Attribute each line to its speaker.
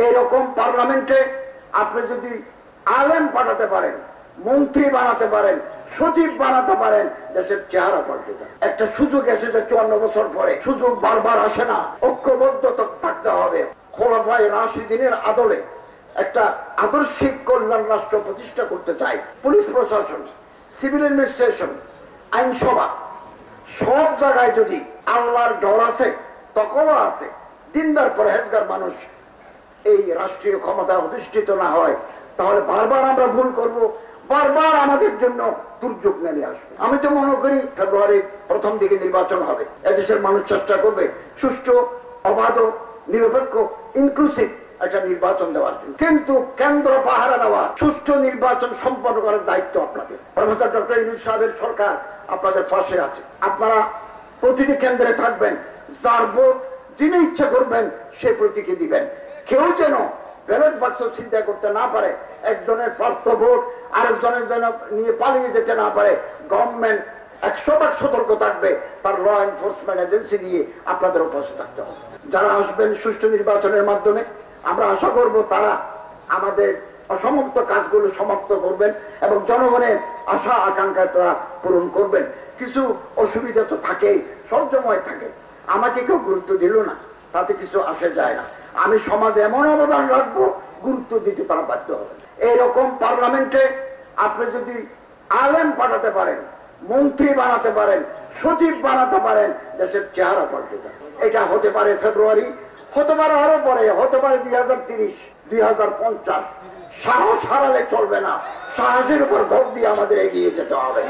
Speaker 1: এরকম পার্লামেন্টে আপনি যদি আলেম পাঠাতে পারেন, মন্ত্রী বানাতে পারেন, সচিব বানাতে পারেন, দেশের চেহারা পাল্টে যায়। একটা সুযোগ এসেছে 54 বছর পরে, সুযোগ বারবার আসে না। ঐক্যবদ্ধ থাকতে হবে। খোলাফায়ে রাশিদিনের আদলে একটা আদর্শিক কল্যাণ রাষ্ট্র প্রতিষ্ঠা করতে চাই। পুলিশ প্রশাসন, সিভিল অ্যাডমিনিস্ট্রেশন, আইনসভা, সব জায়গায় যদি আল্লাহর ডর আছে, তকওয়া আছে, দিনদার পরহেজগার মানুষ এই রাষ্ট্রীয় ক্ষমতায় অধিষ্ঠিত না হয়, তাহলে বারবার আমরা ভুল করব, বারবার আমাদের জন্য দুর্যোগ নেমে আসবে। আমি তো মনে করি ফেব্রুয়ারির প্রথম দিকে নির্বাচন হবে। এদেশের মানুষ চেষ্টা করবে সুষ্ঠু, অবাধ, নিরপেক্ষ, ইনক্লুসিভ একটা নির্বাচন দেওয়ার জন্য। কিন্তু কেন্দ্র পাহারা দেওয়া, সুষ্ঠু নির্বাচন সম্পন্ন করার দায়িত্ব আপনাদের। প্রফেসর ডক্টর ইউনূস সাহেবের সরকার আপনাদের পাশে আছে। আপনারা প্রতিটি কেন্দ্রে থাকবেন, যার ভোট যিনি ইচ্ছা করবেন সেই প্রতীকে দিবেন। কেউ যেন ব্যালট বাক্স চিন্তা করতে না পারে, একজনের প্রাপ্ত ভোট আরেকজনের যেন নিয়ে পালিয়ে যেতে না পারে। গভর্নমেন্ট 100% সতর্ক থাকবে, তার ল এনফোর্সমেন্ট এজেন্সি দিয়ে আপনাদের পাশে থাকতে হবে। যারা আসবেন সুষ্ঠু নির্বাচনের মাধ্যমে, আমরা আশা করব তারা আমাদের অসমাপ্ত কাজগুলো সমাপ্ত করবেন এবং জনগণের আশা আকাঙ্ক্ষা তারা পূরণ করবেন। কিছু অসুবিধা তো থাকেই, সবসময় থাকে। আমাকে কেউ গুরুত্ব দিল না, তাতে কিছু আসে যায় না। আমি সমাজে এমন অবদান রাখবো, গুরুত্ব দিতে তারা বাধ্য হবে। এইরকম পার্লামেন্টে আপনি যদি আলেম পাঠাতে পারেন, মন্ত্রী বানাতে পারেন, সচিব বানাতে পারেন, দেশের চেহারা পাল্টে যায়। এটা হতে পারে ফেব্রুয়ারি, হতে পারে আরো পরে, হতে পারে 2030, 2050। সাহস হারালে চলবে না, সাহসের উপর ভোট দিয়ে আমাদের এগিয়ে যেতে হবে।